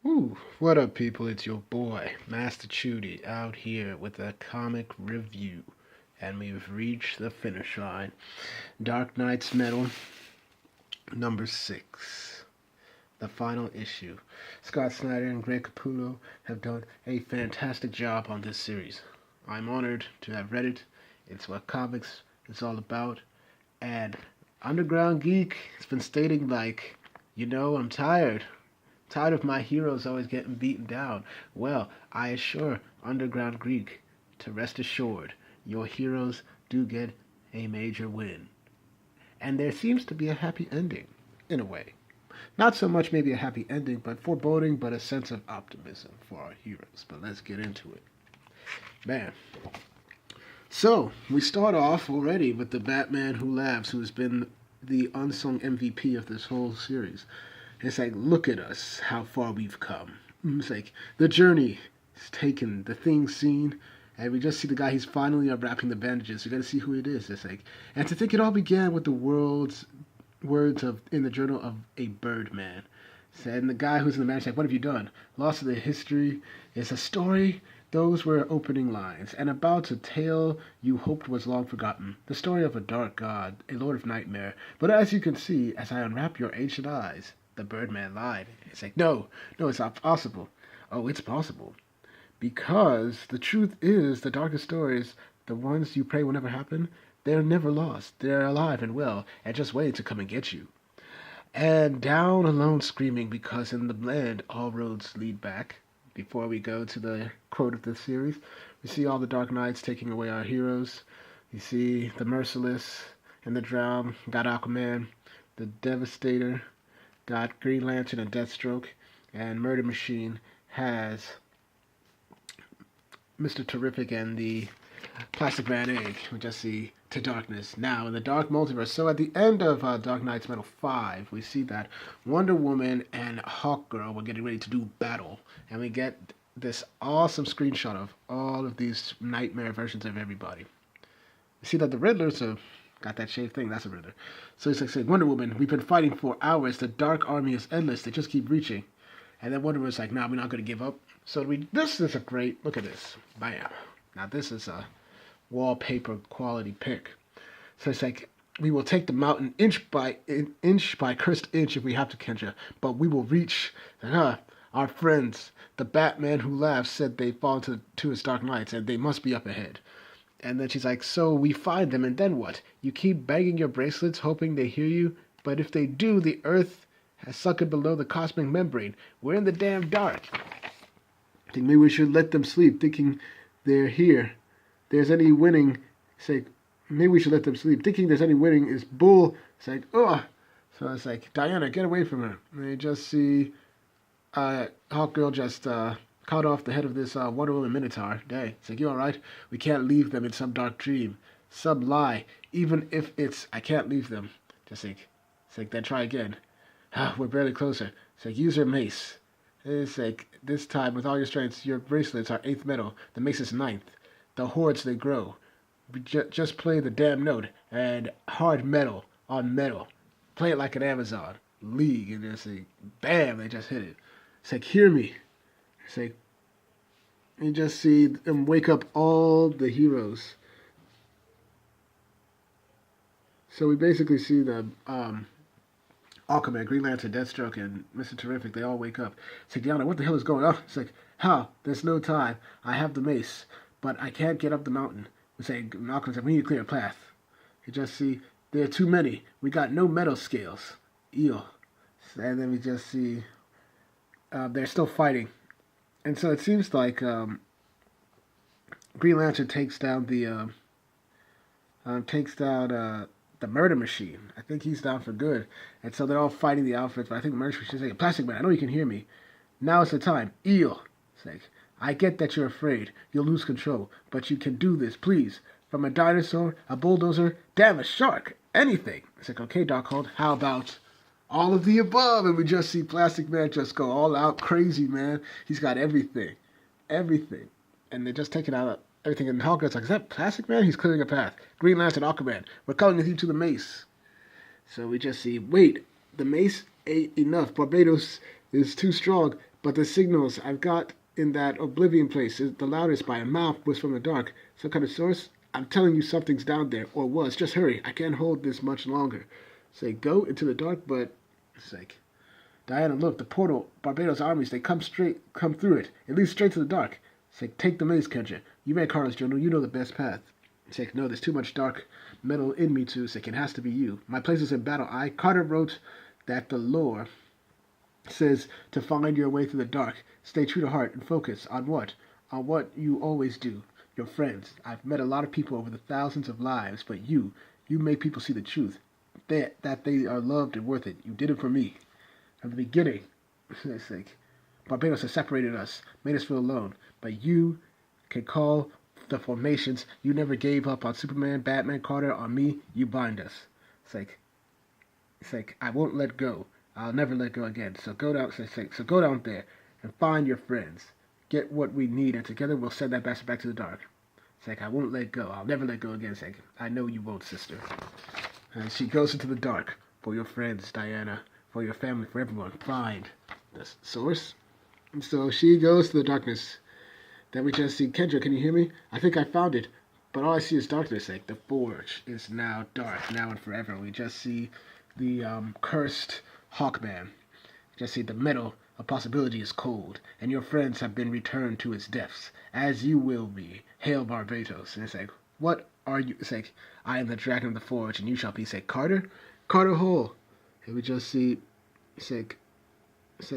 Ooh, what up, people? It's your boy, Master Chudy, out here with a comic review. And we've reached the finish line. Dark Knight's Metal, number 6. The final issue. Scott Snyder and Greg Capullo have done a fantastic job on this series. I'm honored to have read it. It's what comics is all about. And Underground Geek has been stating, like, I'm tired. Tired of my heroes always getting beaten down. Well, I assure Underground Greek to rest assured, your heroes do get a major win. And there seems to be a happy ending, in a way. Not so much maybe a happy ending, but foreboding, but a sense of optimism for our heroes. But let's get into it. Man. So, we start off already with the Batman Who Laughs, who's been the unsung MVP of this whole series. It's like, look at us, how far we've come. It's like, the journey is taken, the things seen, and we just see the guy, he's finally unwrapping the bandages. You gotta see who it is. It's like, and to think it all began with the words of in the journal of a Birdman. And the guy who's in the manager's like, what have you done? Lost of the history is a story. Those were opening lines, and about a tale you hoped was long forgotten, the story of a dark god, a lord of nightmare. But as you can see, as I unwrap your ancient eyes, the Birdman lied. It's like, no, it's not possible. Oh, it's possible. Because the truth is, the darkest stories, the ones you pray will never happen, they're never lost. They're alive and well, and just waiting to come and get you. And down alone screaming, because in the land all roads lead back. Before we go to the quote of this series, we see all the Dark Knights taking away our heroes. You see the Merciless and the Drown got Aquaman, the Devastator got Green Lantern and Deathstroke, and Murder Machine has Mr. Terrific and the Plastic Man Egg. We just see to darkness now in the Dark Multiverse. So at the end of Dark Knight's Metal 5, we see that Wonder Woman and Hawkgirl were getting ready to do battle, and we get this awesome screenshot of all of these nightmare versions of everybody. You see that the Riddlers have got that shaved thing. That's a Riddler. So he's like saying, Wonder Woman, we've been fighting for hours. The Dark Army is endless. They just keep reaching. And then Wonder Woman's like, nah, we're not going to give up. So this is a great, look at this. Bam. Now this is a wallpaper quality pick. So it's like, we will take the mountain inch by cursed inch if we have to, Kendra. But we will reach, our friends, the Batman Who Laughs, said they fall to his dark nights and they must be up ahead. And then she's like, so we find them, and then what? You keep banging your bracelets, hoping they hear you, but if they do, the Earth has sunken below the cosmic membrane. We're in the damn dark. I think maybe we should let them sleep, thinking they're here. There's any winning. Say, maybe we should let them sleep, thinking there's any winning is bull. It's like, ugh. So it's like, Diana, get away from her. And they just see Hawkgirl just cut off the head of this Wonder Woman Minotaur. Hey, it's like, you alright? We can't leave them in some dark dream, some lie, even if it's, I can't leave them. Just like, it's like, then try again. We're barely closer. It's like, use your mace. It's like, this time, with all your strengths, your bracelets are 8th metal, the mace is 9th. The hordes, they grow. Just play the damn note, and hard metal on metal. Play it like an Amazon League, and just like, bam, they just hit it. It's like, hear me. It's like, you just see them wake up all the heroes. So we basically see the Aquaman, Green Lantern, Deathstroke, and Mr. Terrific, they all wake up. It's like, Diana, what the hell is going on? It's like, how? There's no time. I have the mace, but I can't get up the mountain. We say, Malcolm's like, we need to clear a path. You just see, there are too many. We got no metal scales. Ew. And then we just see they're still fighting. And so it seems like Green Lantern takes down the Murder Machine. I think he's down for good. And so they're all fighting the outfits. But I think the Murder Machine is like, Plastic Man, I know you can hear me. Now is the time. Eel. It's like, I get that you're afraid. You'll lose control. But you can do this, please. From a dinosaur, a bulldozer, damn, a shark. Anything. It's like, okay, Darkhold, how about all of the above? And we just see Plastic Man just go all out crazy, man. He's got everything. Everything. And they're just taking out everything. And Hawkeye's like, is that Plastic Man? He's clearing a path. Green Lantern, Aquaman, we're coming with you to the mace. So we just see, wait, the mace ain't enough. Barbados is too strong. but the signals I've got in that Oblivion place is the loudest by a mouth was from the dark. Some kind of source? I'm telling you something's down there, or was. Just hurry. I can't hold this much longer. Say, go into the dark, but... It's like, Diana, look, the portal, Barbados armies, they come through it. It leads straight to the dark. It's like, take the maze, Kendra. You read Carlos Journal, you know the best path. It's like, no, there's too much dark metal in me too. It's like, it has to be you. My place is in Battle Eye. Carter wrote that the lore says to find your way through the dark. Stay true to heart and focus on what? On what you always do. Your friends. I've met a lot of people over the thousands of lives, but you make people see the truth. That they are loved and worth it. You did it for me. From the beginning. It's like, Barbados has separated us, made us feel alone. But you can call the formations. You never gave up on Superman, Batman, Carter, on me. You bind us. It's like I won't let go. I'll never let go again. So go down. So go down there and find your friends. Get what we need, and together we'll send that bastard back to the dark. It's like I won't let go. I'll never let go again. It's like I know you won't, sister. And she goes into the dark for your friends, Diana, for your family, for everyone. Find the source. And so she goes to the darkness. Then we just see, Kendra, can you hear me? I think I found it, but all I see is darkness. Like, the forge is now dark, now and forever. We just see the cursed Hawkman. Just see the metal of possibility is cold, and your friends have been returned to its depths, as you will be. Hail Barbados. And it's like, what are you? It's like, I am the dragon of the forge, and you shall be. It's like, Carter Hall. And we just see, it's like,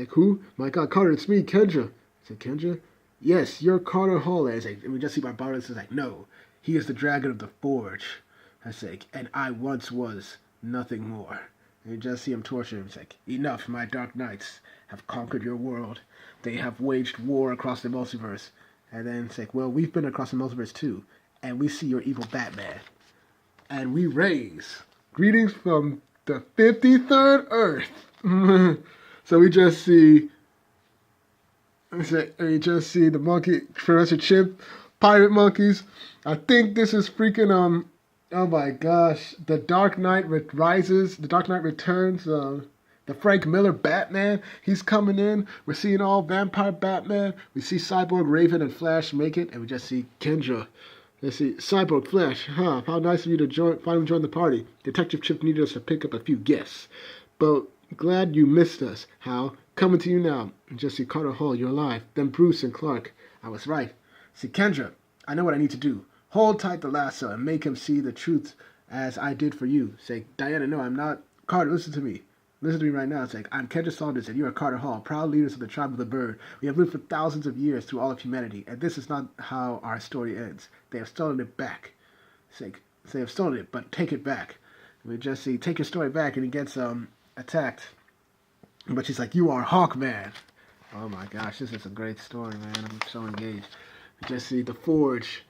who? My God, Carter, it's me, Kendra. It's like, Kendra? Yes, you're Carter Hall. And we just see Barbados is like, no, he is the dragon of the forge. It's like, and I once was nothing more. And you just see him torture him. It's like, enough, my dark knights have conquered your world. They have waged war across the multiverse. And then it's like, well, we've been across the multiverse too. And we see your evil Batman. And we raise greetings from the 53rd Earth. So we just see the monkey, Professor Chimp, pirate monkeys. I think this is freaking, oh my gosh, The Dark Knight Rises, The Dark Knight Returns, the Frank Miller Batman, he's coming in. We're seeing all vampire Batman. We see Cyborg, Raven, and Flash make it, and we just see Kendra. Let's see, Cyborg, Flash, huh, how nice of you to finally join the party. Detective Chip needed us to pick up a few guests, but glad you missed us, Hal. Coming to you now. And just see Carter Hall, you're alive. Then Bruce and Clark. I was right. See, Kendra, I know what I need to do. Hold tight the lasso and make him see the truth as I did for you. Say, Diana, no, I'm not. Carter, listen to me. Listen to me right now. It's like, I'm Kendra Saunders and you are Carter Hall, proud leaders of the tribe of the bird. We have lived for thousands of years through all of humanity, and this is not how our story ends. They have stolen it back. It's like, they have stolen it, but take it back. We just see, take your story back, and he gets attacked. But she's like, you are Hawkman. Oh my gosh, this is a great story, man. I'm so engaged. We just see the forge.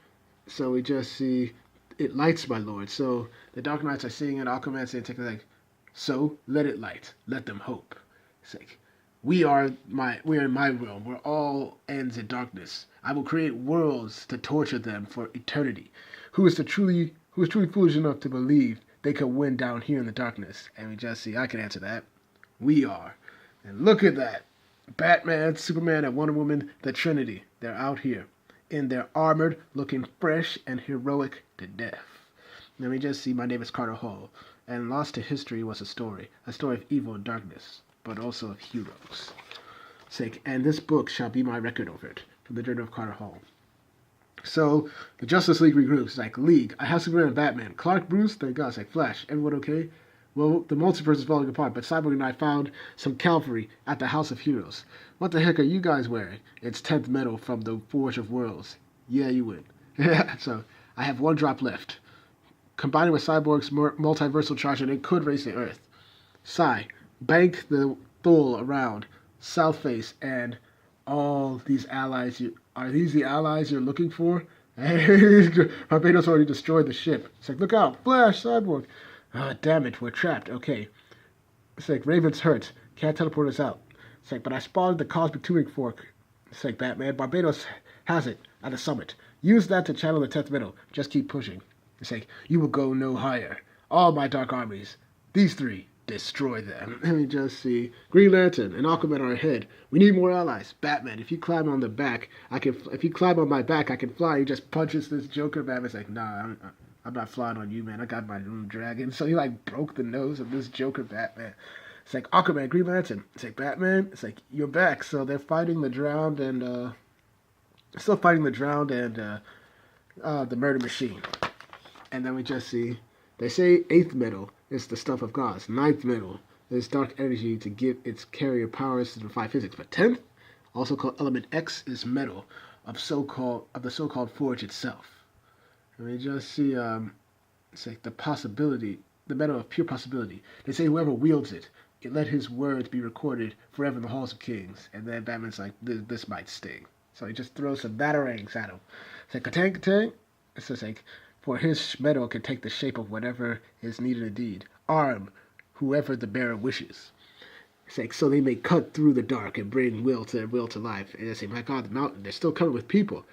So we just see it lights, my lord. So the Dark Knights are seeing it. Aquaman saying, like, so let it light. Let them hope. It's like, we are in my realm where all ends in darkness. I will create worlds to torture them for eternity. Who is truly foolish enough to believe they could win down here in the darkness? And we just see, I can answer that. We are. And look at that. Batman, Superman, and Wonder Woman, the Trinity. They're out here. In their armored, looking fresh and heroic to death. Then we just see my name is Carter Hall. And Lost to History was a story of evil and darkness, but also of heroes. And this book shall be my record of it, from the Journal of Carter Hall. So, the Justice League regroups. It's like, League, I have Superman and Batman. Clark, Bruce, thank God. It's like, Flash, everyone okay? Well, the multiverse is falling apart, but Cyborg and I found some cavalry at the House of Heroes. What the heck are you guys wearing? It's 10th metal from the Forge of Worlds. Yeah, you win. So, I have one drop left. Combining with Cyborg's multiversal charge, and it could raise the Earth. Bank the Thule around South Face and all these allies. Are these the allies you're looking for? Barbados already destroyed the ship. It's like, look out, Flash, Cyborg. Ah, damn it, we're trapped. Okay. It's like, Raven's hurt. Can't teleport us out. It's like, but I spotted the cosmic tuning fork. It's like, Batman, Barbados has it at the summit. Use that to channel the 10th metal. Just keep pushing. It's like, you will go no higher. All my dark armies. These three. destroy them. And we just see Green Lantern and Aquaman are ahead. We need more allies. Batman, if you climb on the back, I can. If you climb on my back, I can fly. He just punches this Joker. Batman's like, nah, I'm not flying on you, man. I got my own dragon. So he like broke the nose of this Joker Batman. It's like Aquaman, Green Lantern. It's like Batman. It's like you're back. So they're fighting the drowned and still fighting the drowned and the murder machine. And then we just see they say eighth metal is the stuff of gods. Ninth metal is dark energy to give its carrier powers to defy physics. But 10th, also called element X, is metal of the so-called forge itself. And we just see it's like the possibility, the metal of pure possibility. They say whoever wields it, let his words be recorded forever in the halls of kings. And then Batman's like, this might sting. So he just throws some batarangs at him. It's like katang. It's just like, for his metal can take the shape of whatever is needed indeed. Arm whoever the bearer wishes. It's like, so they may cut through the dark and bring will to life. And they say, my God, the mountain, they're still coming with people.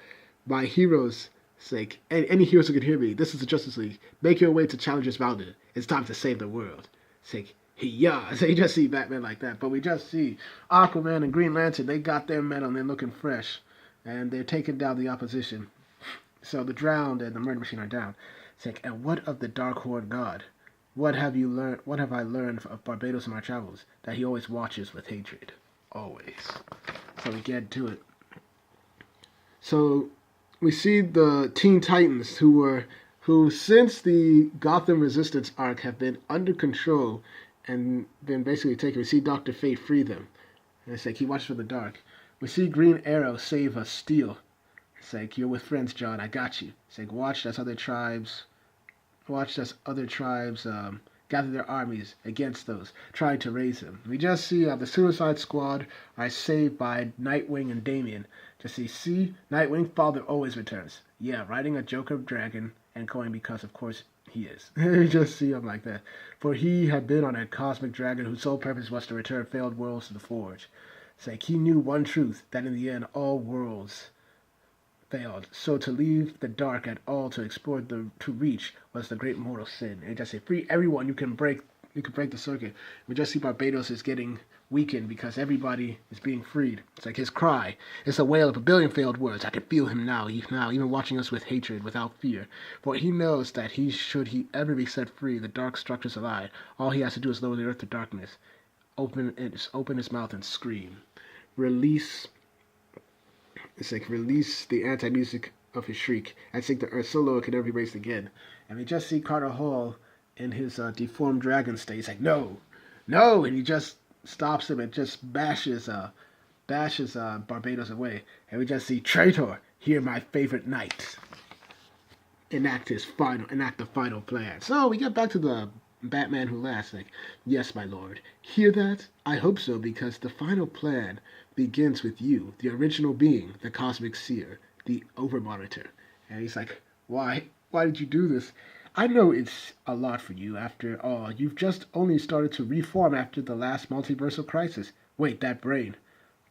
My heroes, it's like, any heroes who can hear me, this is the Justice League. Make your way to Challenger's Mountain. It's time to save the world. It's like, yeah. So you just see Batman like that. But we just see Aquaman and Green Lantern, they got their metal and they're looking fresh. And they're taking down the opposition. So the drowned and the murder machine are down. It's like, and what of the Dark Horn God? What have I learned of Barbados in my travels? That he always watches with hatred. Always. So we get to it. So we see the Teen Titans who since the Gotham Resistance arc have been under control and been basically taken. We see Dr. Fate free them. And it's like he watches from the dark. We see Green Arrow save a Steel. It's like, you're with friends, John. I got you. It's like, watch as other tribes gather their armies against those trying to raise them. We just see the Suicide Squad are saved by Nightwing and Damian. Just see, Nightwing, father always returns. Yeah, riding a Joker dragon and going because, of course, he is. You just see him like that. For he had been on a cosmic dragon whose sole purpose was to return failed worlds to the Forge. It's like he knew one truth, that in the end all worlds failed. So to leave the dark at all to explore to reach was the great mortal sin. And just say, free everyone, you can break the circuit. We just see Barbados is getting weakened because everybody is being freed. It's like his cry. It's a wail of a billion failed words. I can feel him now, even watching us with hatred, without fear. For he knows that should he ever be set free, the dark structures align. All he has to do is lower the earth to darkness. Open his mouth and scream. Release the anti-music of his shriek and sink the earth so low it can never be raised again. And we just see Carter Hall in his deformed dragon state. He's like, no, and he just stops him and just bashes Barbados away. And we just see Traitor, hear my favorite knight, enact the final plan. So we get back to the Batman Who Laughs. Like, yes, my lord, hear that? I hope so, because the final plan begins with you, the original being, the cosmic seer, the overmonitor. And he's like, why did you do this? I know it's a lot for you. After all, you've just only started to reform after the last multiversal crisis. Wait, that brain.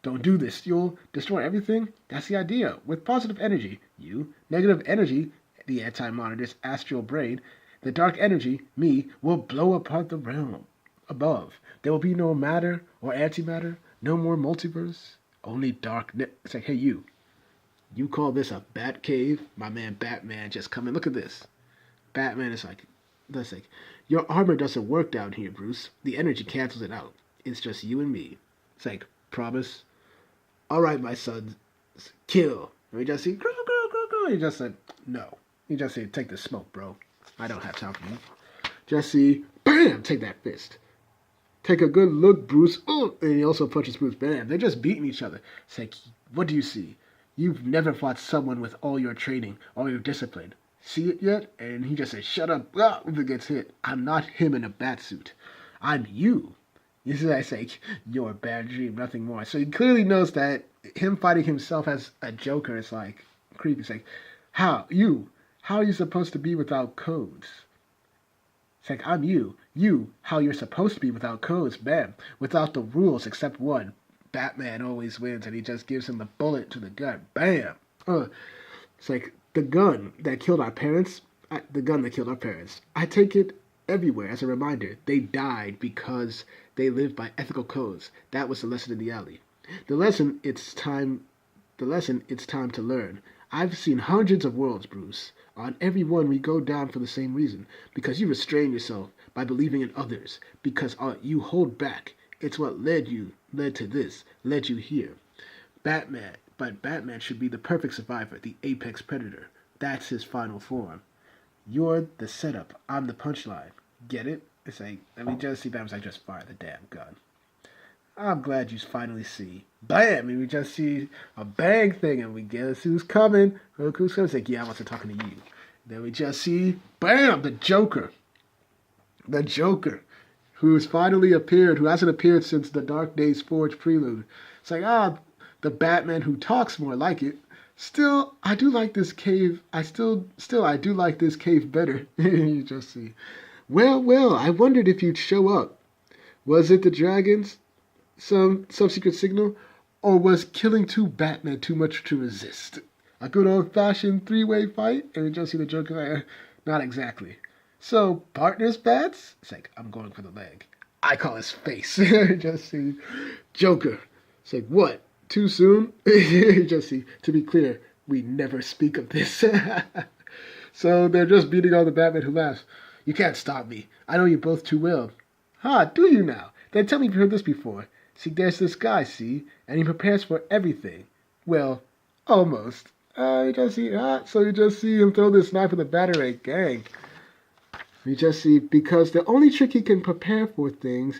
Don't do this. You'll destroy everything? That's the idea. With positive energy, you. Negative energy, the anti-monitor's astral brain. The dark energy, me, will blow apart the realm above. There will be no matter or antimatter. No more multiverse, only darkness. It's like, hey, you call this a bat cave? My man Batman just come in. Look at this. Batman is like, your armor doesn't work down here, Bruce. The energy cancels it out. It's just you and me. It's like, promise? All right, my son, kill. And we just see, girl. He just said, no. He just said, take the smoke, bro. I don't have time for you. Just see, bam, take that fist. Take a good look, Bruce. Oh, and he also punches Bruce. Bam. They're just beating each other. It's like, what do you see? You've never fought someone with all your training, all your discipline. See it yet? And he just says, shut up. Ah, if it gets hit. I'm not him in a bat suit. I'm you. You see, I say, you're a bad dream, nothing more. So he clearly knows that him fighting himself as a Joker is like creepy. It's like, how are you supposed to be without codes? It's like, I'm you. You, how you're supposed to be without codes, bam. Without the rules except one. Batman always wins, and he just gives him the bullet to the gut. Bam! It's like, the gun that killed our parents. I take it everywhere as a reminder. They died because they lived by ethical codes. That was the lesson in the alley. The lesson it's time it's time to learn. I've seen hundreds of worlds, Bruce. On every one we go down for the same reason. Because you restrain yourself by believing in others. Because you hold back. It's what led to this, led you here. But Batman should be the perfect survivor, the apex predator. That's his final form. You're the setup. I'm the punchline. Get it? It's like, let me just see. Batman's like, just fire the damn gun. I'm glad you finally see. Bam! And we just see a bang thing, and we guess who's coming. Look who's coming. It's like, yeah, I wasn't talking to you. Then we just see, bam, the Joker. The Joker, who's finally appeared, who hasn't appeared since the Dark Days Forge prelude. It's like, the Batman who talks more like it. Still, I do like this cave. I do like this cave better. You just see. Well, I wondered if you'd show up. Was it the dragons? Some secret signal? Or was killing two Batmen too much to resist? A good old-fashioned three-way fight? And we just see the Joker like, not exactly. So, partners, Bats? It's like, I'm going for the leg. I call his face. Just see. Joker. It's like, what? Too soon? Just see. To be clear, we never speak of this. So they're just beating on the Batman who laughs. You can't stop me. I know you both too well. Do you now? Then tell me if you've heard this before. See, there's this guy, see? And he prepares for everything. Well, almost. So you just see him throw this knife in the Batarang gang. You just see, because the only trick he can prepare for things,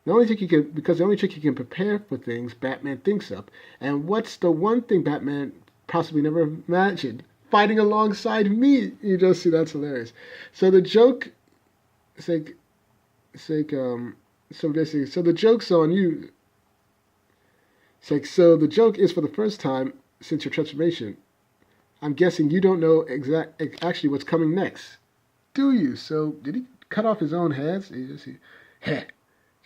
prepare for things Batman thinks up. And what's the one thing Batman possibly never imagined? Fighting alongside me. You just see, that's hilarious. So the joke, so the joke's on you. So the joke is for the first time since your transformation. I'm guessing you don't know actually what's coming next. Do you? So did he cut off his own heads? You just see,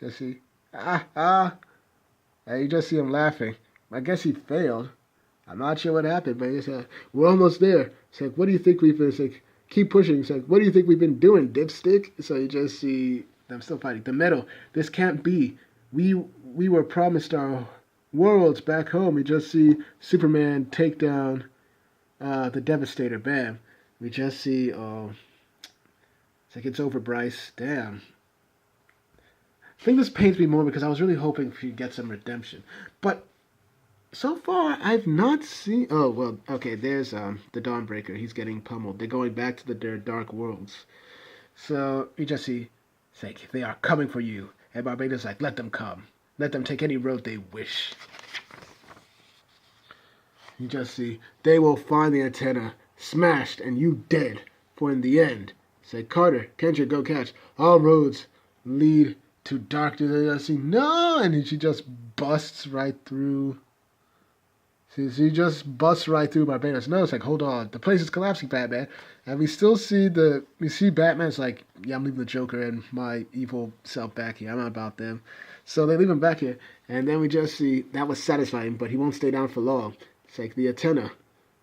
just see, And you just see him laughing. I guess he failed. I'm not sure what happened, but it's we're almost there. It's like, what do you think we've been? It's like, keep pushing. It's like, what do you think we've been doing, dipstick? So you just see them still fighting. The metal. This can't be. We were promised our worlds back home. You just see Superman take down the Devastator. Bam. We just see. It's like, it's over, Bryce. Damn. I think this pains me more because I was really hoping for you to get some redemption, but. So far, I've not seen... Oh, well, okay, there's the Dawnbreaker. He's getting pummeled. They're going back to their dark worlds. So, you just see, it's like, they are coming for you. And Barbada's like, let them come. Let them take any road they wish. You just see, they will find the antenna, smashed, and you dead. For in the end, say, Carter, Kendra, go catch. All roads lead to darkness. And you just see, no! And she just busts right through... She just busts right through Barbados. No, it's like, hold on, the place is collapsing, Batman. And we still see Batman's like, yeah, I'm leaving the Joker and my evil self back here. I'm not about them. So they leave him back here, and then we just see that was satisfying, but he won't stay down for long. It's like the antenna.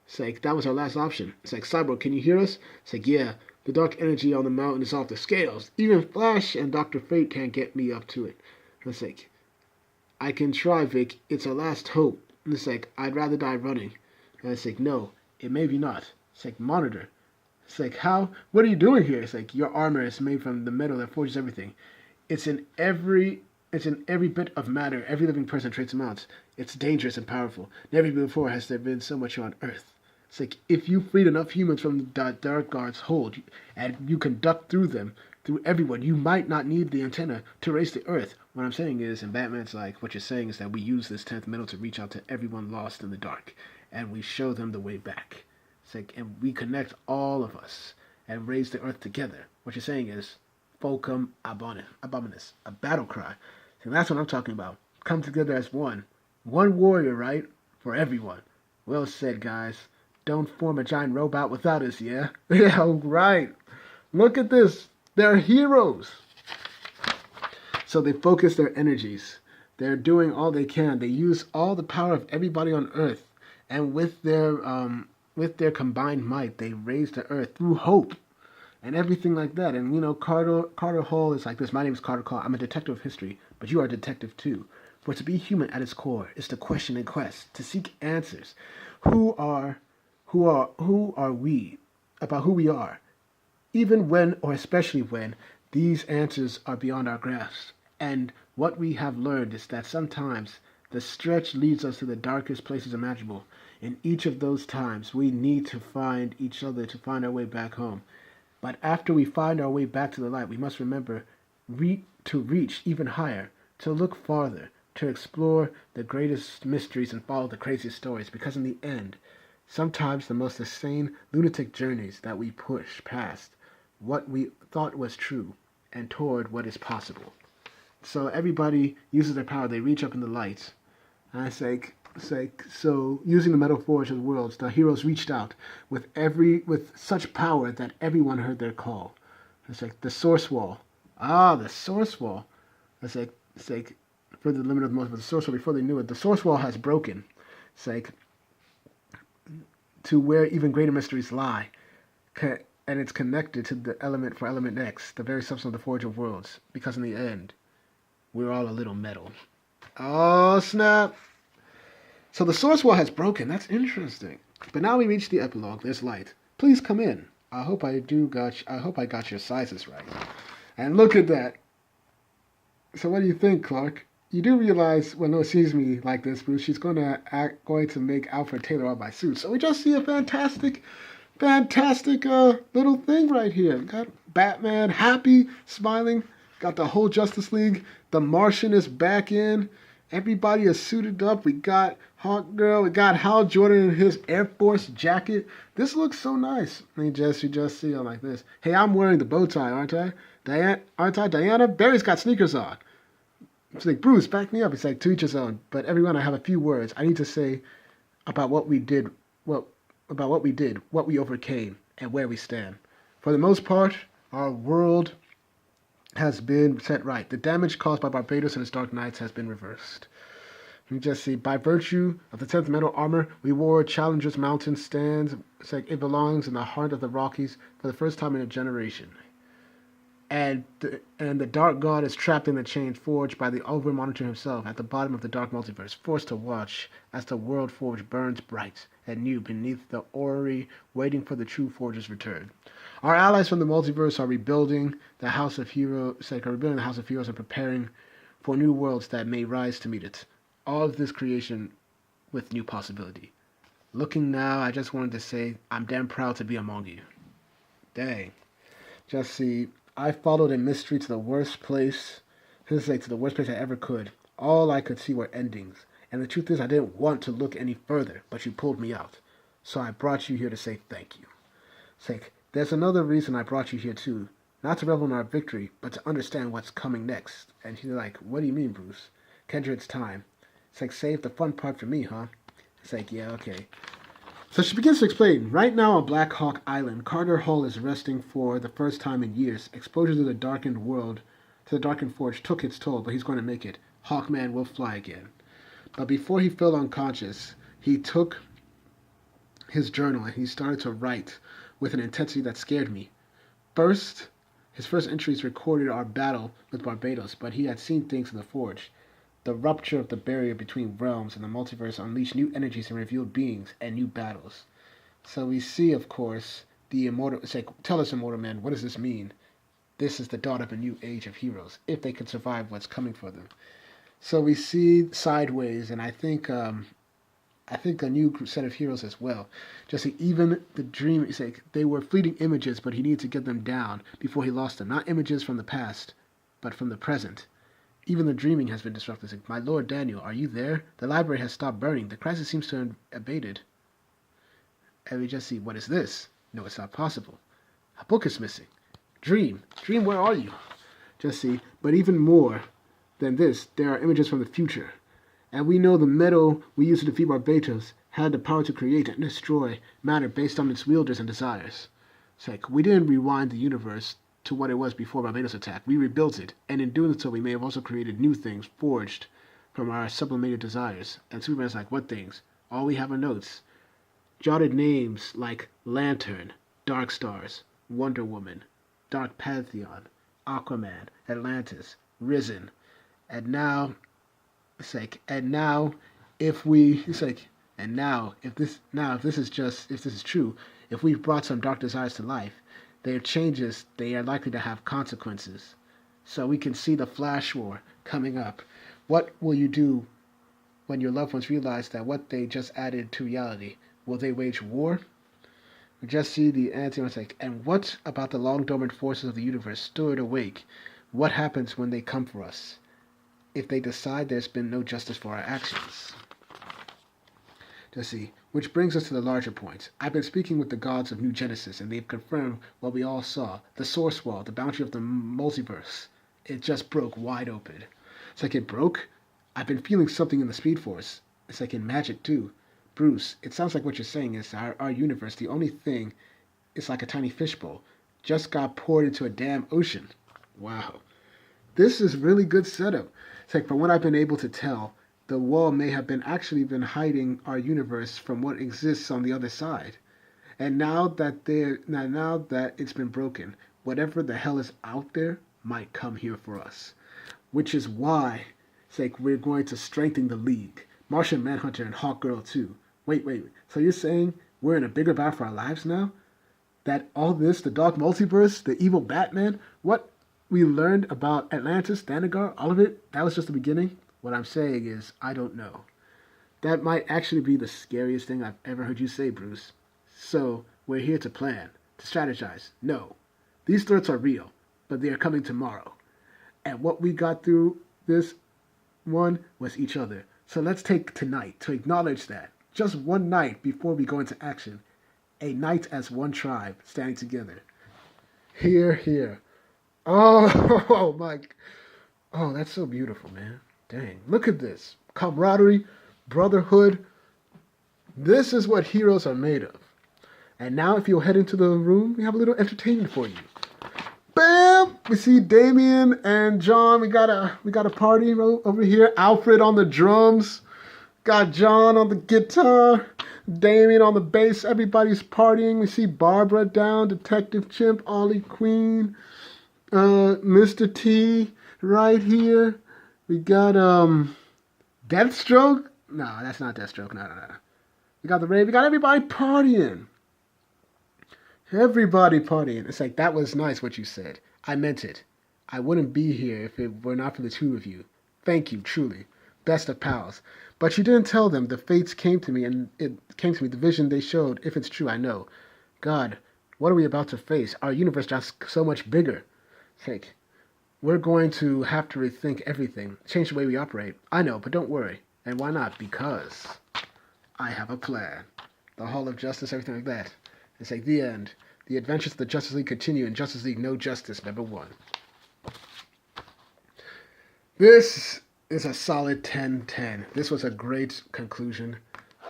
It's like, that was our last option. It's like, Cyborg, can you hear us? It's like, yeah, the dark energy on the mountain is off the scales. Even Flash and Dr. Fate can't get me up to it. And it's like, I can try, Vic. It's our last hope. And it's like, I'd rather die running. And it's like, no, it may be not. It's like, monitor. It's like, how? What are you doing here? It's like, your armor is made from the metal that forges everything. It's in every bit of matter. Every living person traits amounts. It's dangerous and powerful. Never before has there been so much on Earth. It's like, if you freed enough humans from the Dark Guard's hold, and you conduct through them, through everyone, you might not need the antenna to erase the Earth. What I'm saying is, and Batman's like, what you're saying is that we use this 10th metal to reach out to everyone lost in the dark, and we show them the way back. It's like, and we connect all of us and raise the Earth together. What you're saying is, Fulcum Abominus, a battle cry. And that's what I'm talking about. Come together as one. One warrior, right? For everyone. Well said, guys. Don't form a giant robot without us, yeah? Yeah, right. Look at this. They're heroes. So they focus their energies. They're doing all they can. They use all the power of everybody on Earth. And with their combined might, they raise the Earth through hope. and everything like that. And Carter Hall is like this. My name is Carter Hall. I'm a detective of history, but you are a detective too. For to be human at its core is to question and quest, to seek answers. Who are who are we? About who we are, even when or especially when these answers are beyond our grasp. And what we have learned is that sometimes the stretch leads us to the darkest places imaginable. In each of those times, we need to find each other to find our way back home. But after we find our way back to the light, we must remember to reach even higher, to look farther, to explore the greatest mysteries and follow the craziest stories. Because in the end, sometimes the most insane, lunatic journeys that we push past what we thought was true and toward what is possible. So everybody uses their power. They reach up in the light. And so using the metal forge of worlds, the heroes reached out with such power that everyone heard their call. It's like the source wall. Ah, the source wall. It's like for the limit of the most, but the source wall, before they knew it, the source wall has broken. It's like to where even greater mysteries lie. And it's connected to the element for element X, the very substance of the forge of worlds. Because in the end, we're all a little metal. Oh, snap. So the source wall has broken. That's interesting. But now we reach the epilogue. There's light. Please come in. I hope I got your sizes right. And look at that. So what do you think, Clark? You do realize when Lois sees me like this, Bruce, she's going to make Alfred Taylor on my suit. So we just see a fantastic little thing right here. Got Batman happy, smiling. Got the whole Justice League. The Martian is back in. Everybody is suited up. We got Hawk Girl. We got Hal Jordan in his Air Force jacket. This looks so nice. You just see it like this. Hey, I'm wearing the bow tie, aren't I? Diana? Barry's got sneakers on. It's like, Bruce, back me up. It's like, to each his own. But everyone, I have a few words I need to say about what we did, what we overcame, and where we stand. For the most part, our world has been set right. The damage caused by Barbados and his Dark Knights has been reversed. You just see, by virtue of the 10th metal armor, we wore Challenger's Mountain stands. It's like it belongs in the heart of the Rockies for the first time in a generation. And the Dark God is trapped in the chains forged by the Over-Monitor himself at the bottom of the Dark Multiverse, forced to watch as the World Forge burns bright and new beneath the orrery, waiting for the true Forge's return. Our allies from the multiverse are rebuilding the House of Heroes, and preparing for new worlds that may rise to meet it. All of this creation with new possibility. Looking now, I just wanted to say I'm damn proud to be among you. Dang. Just see, I followed a mystery to the worst place. To the worst place I ever could. All I could see were endings. And the truth is, I didn't want to look any further, but you pulled me out. So I brought you here to say thank you. It's like, there's another reason I brought you here too. Not to revel in our victory, but to understand what's coming next. And she's like, what do you mean, Bruce? Kendra, it's time. It's like, save the fun part for me, huh? It's like, yeah, okay. So she begins to explain. Right now on Black Hawk Island, Carter Hall is resting for the first time in years. Exposure to the darkened world, to the darkened forge, took its toll, but he's going to make it. Hawkman will fly again. But before he fell unconscious, he took his journal and he started to write with an intensity that scared me. His first entries recorded our battle with Barbados, but he had seen things in the forge. The rupture of the barrier between realms and the multiverse unleashed new energies and revealed beings and new battles. So we see, of course, the immortal. It's like, tell us, immortal man, what does this mean? This is the dawn of a new age of heroes, if they can survive what's coming for them. So we see Sideways, and I think a new set of heroes as well. Just like even the dream, it's like they were fleeting images, but he needed to get them down before he lost them. Not images from the past, but from the present. Even the dreaming has been disrupted. It's like, my Lord Daniel, are you there? The library has stopped burning. The crisis seems to have abated. And we just see, what is this? No, it's not possible. A book is missing. Dream, where are you? Just see, but even more than this, there are images from the future. And we know the metal we used to defeat Barbados had the power to create and destroy matter based on its wielders and desires. It's like, we didn't rewind the universe to what it was before Barbados' attack. We rebuilt it, and in doing so, we may have also created new things forged from our sublimated desires. And Superman's like, what things? All we have are notes. Jotted names like Lantern, Dark Stars, Wonder Woman, Dark Pantheon, Aquaman, Atlantis, Risen, and now it's like, and now if we, it's like, and now if this is just, if this is true, if we've brought some dark desires to life, their changes, they are likely to have consequences. So we can see the Flash War coming up. What will you do when your loved ones realize that what they just added to reality? Will they wage war? We just see the answer. It's like, and what about the long dormant forces of the universe stirred awake? What happens when they come for us? If they decide there's been no justice for our actions? Let's see. Which brings us to the larger point. I've been speaking with the gods of New Genesis, and they've confirmed what we all saw. The source wall, the boundary of the multiverse. It just broke wide open. It's like it broke. I've been feeling something in the Speed Force. It's like in magic, too. Bruce, it sounds like what you're saying is our universe, the only thing, is like a tiny fishbowl. Just got poured into a damn ocean. Wow. This is really good setup. It's like from what I've been able to tell, the wall may have been actually been hiding our universe from what exists on the other side. And now that it's been broken, whatever the hell is out there might come here for us. Which is why it's like we're going to strengthen the League. Martian Manhunter and Hawkgirl too. Wait. So you're saying we're in a bigger battle for our lives now? That all this, the dark multiverse, the evil Batman, what we learned about Atlantis, Thanagar, all of it, that was just the beginning? What I'm saying is, I don't know. That might actually be the scariest thing I've ever heard you say, Bruce. So, we're here to plan, to strategize. No. These threats are real, but they are coming tomorrow. And what we got through this one was each other. So let's take tonight to acknowledge that. Just one night before we go into action. A night as one tribe, standing together. Here. Oh, my. Oh, that's so beautiful, man. Dang. Look at this. Camaraderie, brotherhood. This is what heroes are made of. And now if you'll head into the room, we have a little entertainment for you. Bam! We see Damien and John. We got a party over here. Alfred on the drums. Got John on the guitar. Damien on the bass. Everybody's partying. We see Barbara down. Detective Chimp. Ollie Queen. Mr. T right here. We got Deathstroke. No, that's not Deathstroke. No. We got the Raven. We got everybody partying. Everybody partying. It's like, that was nice what you said. I meant it. I wouldn't be here if it were not for the two of you. Thank you, truly. Best of pals. But you didn't tell them the fates came to me, and it came to me, the vision they showed. If it's true, I know. God, what are we about to face? Our universe got so much bigger. It's like, we're going to have to rethink everything, change the way we operate. I know, but don't worry. And why not? Because I have a plan. The Hall of Justice, everything like that. It's like the end. The adventures of the Justice League continue in Justice League No Justice, number 1. This is a solid 10-10. This was a great conclusion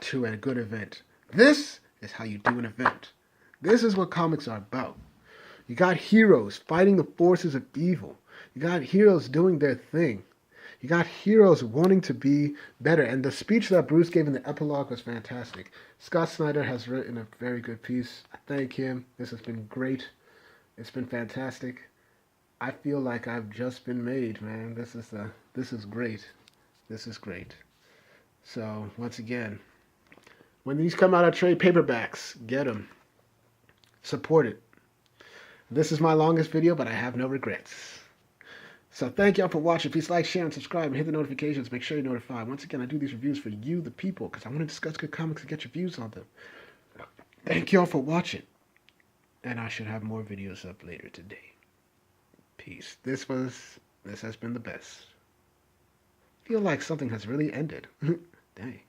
to a good event. This is how you do an event. This is what comics are about. You got heroes fighting the forces of evil. You got heroes doing their thing. You got heroes wanting to be better. And the speech that Bruce gave in the epilogue was fantastic. Scott Snyder has written a very good piece. I thank him. This has been great. It's been fantastic. I feel like I've just been made, man. This is great. This is great. So, once again, when these come out of trade paperbacks, get them. Support it. This is my longest video, but I have no regrets. So thank y'all for watching. Please like, share, and subscribe, and hit the notifications. Make sure you're notified. Once again, I do these reviews for you, the people, because I want to discuss good comics and get your views on them. Thank y'all for watching. And I should have more videos up later today. Peace. This has been the best. Feel like something has really ended. Dang.